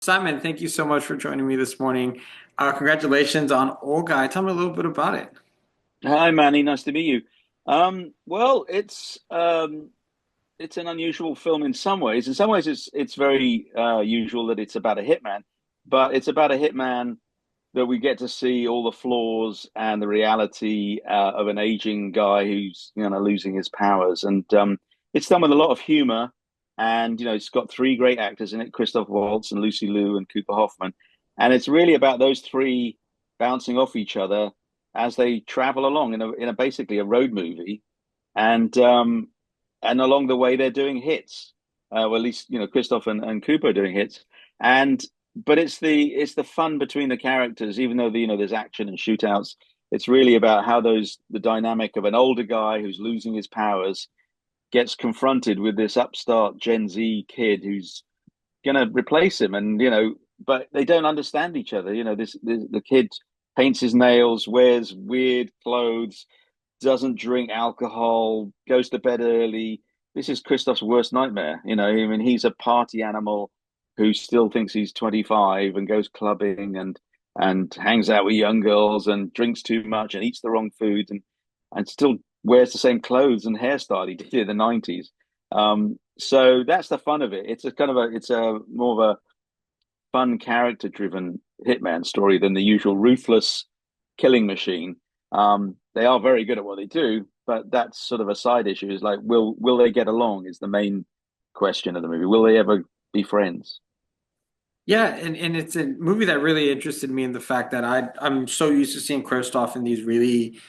Simon, thank you so much for joining me this morning. Congratulations on Old Guy. Tell me a little bit about it. Hi, Manny. Nice to meet you. Well, it's an unusual film in some ways. In some ways, it's very usual that it's about a hitman, but it's about a hitman that we get to see all the flaws and the reality of an aging guy who's losing his powers, and it's done with a lot of humor. And it's got three great actors in it: Christoph Waltz and Lucy Liu and Cooper Hoffman, and it's really about those three bouncing off each other as they travel along in a basically a road movie, and along the way they're doing hits. Well, at least Christoph and Cooper are doing hits, and but it's the fun between the characters, even though there's action and shootouts. It's really about how the dynamic of an older guy who's losing his powers gets confronted with this upstart Gen Z kid who's gonna replace him, and but they don't understand each other. The kid paints his nails, wears weird clothes, doesn't drink alcohol, goes to bed early. This is Christoph's worst nightmare. I mean, he's a party animal who still thinks he's 25 and goes clubbing and hangs out with young girls and drinks too much and eats the wrong food and still wears the same clothes and hairstyle he did in the 90s. So that's the fun of it. It's a more of a fun character driven hitman story than the usual ruthless killing machine. They are very good at what they do, but that's sort of a side issue. Is like, will they get along? Is the main question of the movie. Will they ever be friends? Yeah, and it's a movie that really interested me in the fact that I'm so used to seeing Kristoff in these really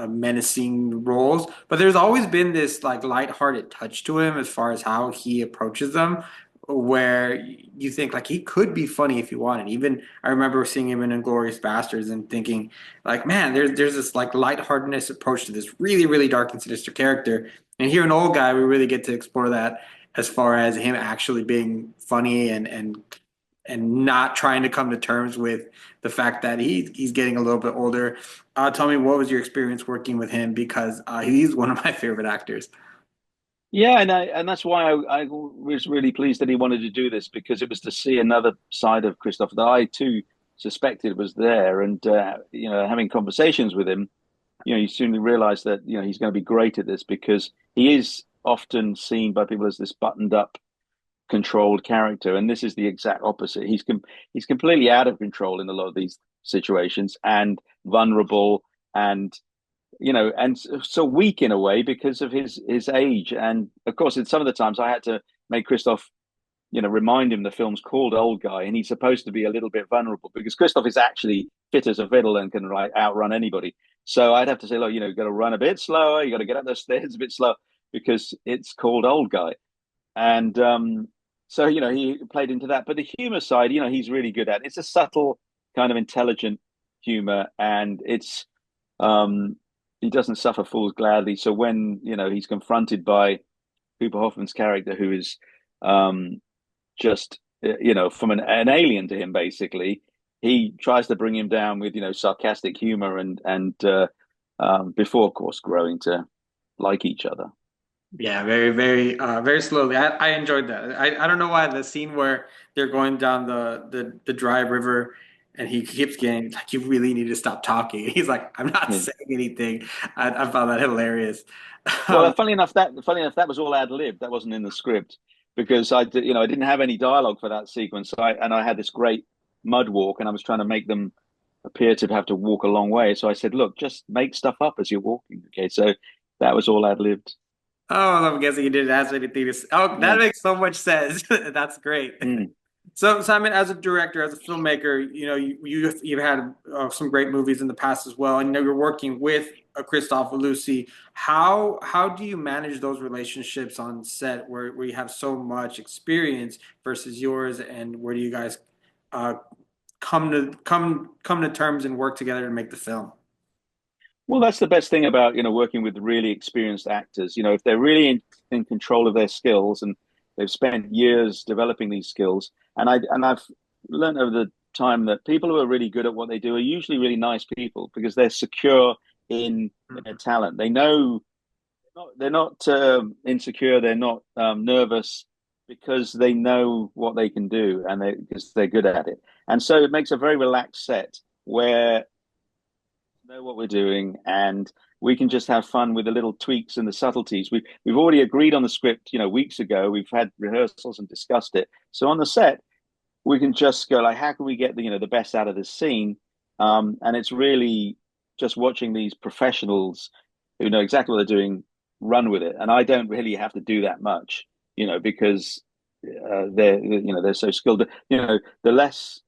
menacing roles, but there's always been this like lighthearted touch to him as far as how he approaches them, where you think like he could be funny if you wanted. Even I remember seeing him in Inglourious Basterds and thinking like, man, there's this like lightheartedness approach to this really dark and sinister character. And here in Old Guy, we really get to explore that as far as him actually being funny and not trying to come to terms with the fact that he's getting a little bit older. Tell me, what was your experience working with him? Because he's one of my favorite actors. Yeah, and that's why I was really pleased that he wanted to do this because it was to see another side of Christoph that I too suspected was there, and having conversations with him, you soon realize that he's going to be great at this because he is often seen by people as this buttoned up controlled character, and this is the exact opposite. He's completely out of control in a lot of these situations and vulnerable and so weak in a way because of his age. And of course, in some of the times I had to make Christoph remind him the film's called Old Guy, and he's supposed to be a little bit vulnerable because Christoph is actually fit as a fiddle and can outrun anybody. So I'd have to say, look, you've got to run a bit slower, you got to get up the stairs a bit slower because it's called Old Guy. And so he played into that. But the humor side, he's really good at. It's a subtle kind of intelligent humor, and it's he doesn't suffer fools gladly. So when he's confronted by Cooper Hoffman's character, who is just from an alien to him, basically, he tries to bring him down with sarcastic humor and before, of course, growing to like each other. Yeah, very slowly. I enjoyed that. I don't know why the scene where they're going down the dry river and he keeps getting like, you really need to stop talking. He's like, I'm not Yeah. saying anything. I found that hilarious. Well, Um, funny enough, that was all ad lib. That wasn't in the script because I didn't have any dialogue for that sequence. I had this great mud walk, and I was trying to make them appear to have to walk a long way. So I said, "Look, just make stuff up as you're walking." Okay, so that was all ad libbed. oh, I'm guessing you didn't ask anything to say. Oh, that Yeah. makes so much sense. That's great. Mm. So, Simon, as a director, as a filmmaker, you've had some great movies in the past as well, and you're working with Christoph Lucy. How do you manage those relationships on set where you have so much experience versus yours, and where do you guys uh, come to terms and work together to make the film? Well, that's the best thing about working with really experienced actors. If they're really in control of their skills and they've spent years developing these skills, and I've learned over the time that people who are really good at what they do are usually really nice people because they're secure in their talent. They know they're not insecure. They're not nervous. because they know what they can do and because they're good at it. And so it makes a very relaxed set where we know what we're doing and we can just have fun with the little tweaks and the subtleties. We've already agreed on the script, weeks ago. We've had rehearsals and discussed it. So on the set, we can just go like, how can we get the best out of this scene? And it's really just watching these professionals who know exactly what they're doing run with it. And I don't really have to do that much, because they're so skilled. The less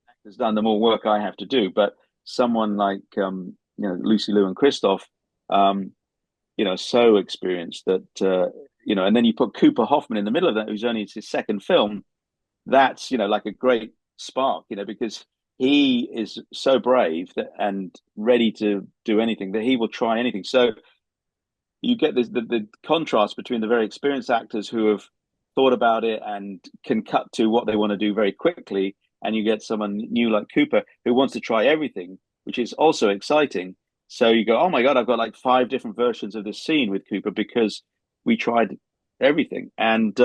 actors done, the more work I have to do. But someone like Lucy Liu and Christoph, um, so experienced that and then you put Cooper Hoffman in the middle of that, who's only his second film. That's like a great spark, because he is so brave and ready to do anything that he will try anything. So you get the contrast between the very experienced actors who have thought about it and can cut to what they want to do very quickly, and you get someone new like Cooper who wants to try everything, which is also exciting. So you go, oh my God, I've got like 5 different versions of this scene with Cooper because we tried everything. And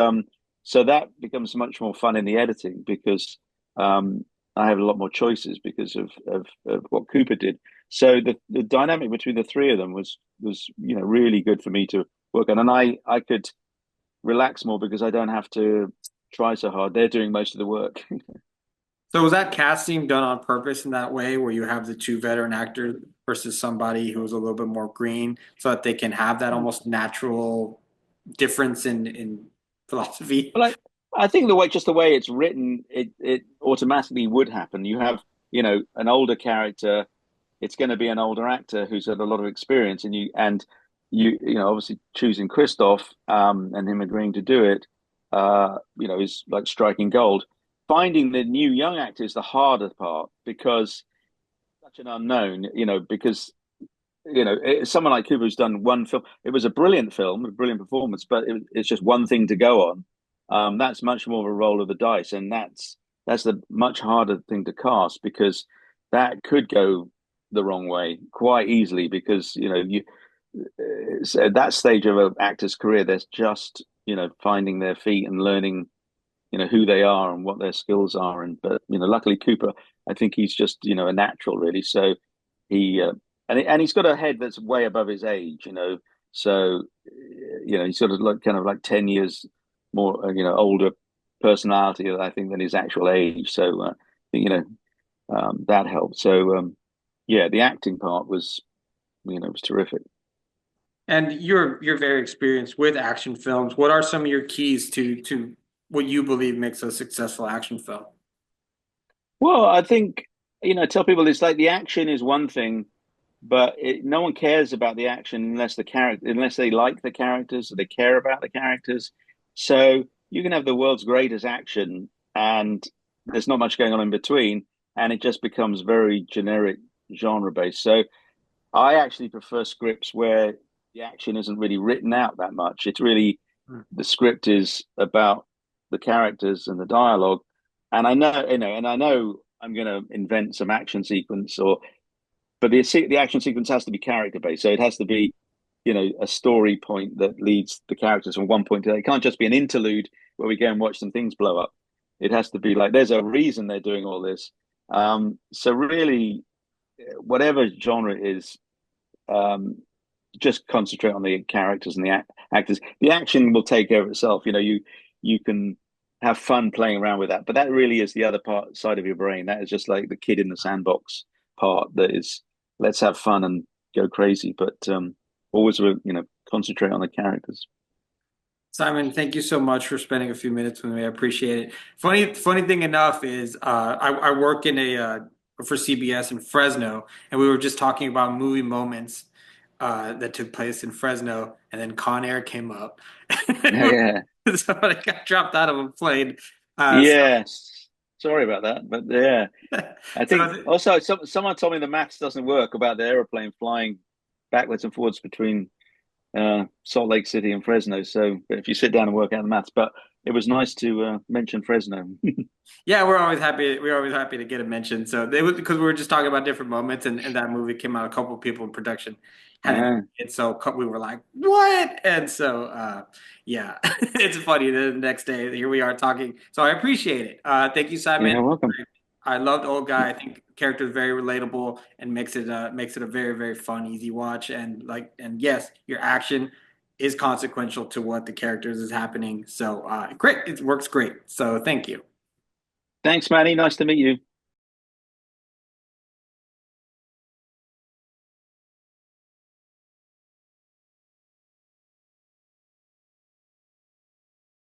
so that becomes much more fun in the editing because I have a lot more choices because of what Cooper did. So the dynamic between the three of them was really good for me to work on, and I could relax more because I don't have to try so hard. They're doing most of the work. So was that casting done on purpose in that way, where you have the two veteran actors versus somebody who's a little bit more green, so that they can have that almost natural difference in philosophy? Well, I think the way it's written, it automatically would happen. You have an older character, it's going to be an older actor who's had a lot of experience, and you obviously choosing Christoph and him agreeing to do it, is like striking gold. Finding the new young actor is the harder part because such an unknown, because someone like Kubrick's done one film. It was a brilliant film, a brilliant performance, but it's just one thing to go on. That's much more of a roll of the dice, and that's the much harder thing to cast because that could go the wrong way quite easily because at that stage of an actor's career, there's just finding their feet and learning who they are and what their skills are. And but luckily Cooper, I think he's just a natural really. So he and he's got a head that's way above his age. So he's sort of like kind of like 10 years more older personality I think than his actual age. So that helped. So yeah, the acting part was terrific. And you're very experienced with action films. What are some of your keys to what you believe makes a successful action film? Well, I think tell people it's like the action is one thing, but no one cares about the action unless they like the characters or they care about the characters. So you can have the world's greatest action, and there's not much going on in between, and it just becomes very generic genre based. So I actually prefer scripts where the action isn't really written out that much. It's really the script is about the characters and the dialogue. And I know I'm going to invent some action sequence, but the action sequence has to be character based. So it has to be, a story point that leads the characters from one point to the other. It can't just be an interlude where we go and watch some things blow up. It has to be like there's a reason they're doing all this. So really, whatever genre it is, just concentrate on the characters and the actors. The action will take care of itself. You can have fun playing around with that, but that really is the other side of your brain. That is just like the kid in the sandbox part. That is, let's have fun and go crazy, but always concentrate on the characters. Simon, thank you so much for spending a few minutes with me. I appreciate it. Funny thing enough is I work in a for CBS in Fresno, and we were just talking about movie moments that took place in Fresno, and then Con Air came up. Yeah, So I got dropped out of a plane. So, yes. Sorry about that, but yeah, I think so also someone told me the maths doesn't work about the aeroplane flying backwards and forwards between Salt Lake City and Fresno. So if you sit down and work out the maths, but it was nice to mention Fresno. yeah, we're always happy. We're always happy to get a mention. So they was because we were just talking about different moments, and that movie came out a couple of people in production. hadn't. Yeah, And so we were like, what? And so, yeah, it's funny. The next day, here we are talking. So I appreciate it. Thank you, Simon. yeah, welcome. I loved Old Guy. I think the character is very relatable and makes it a very very fun, easy watch. And yes, your action is consequential to what the characters is happening. So great, it works great. So thank you. Thanks, Manny. Nice to meet you.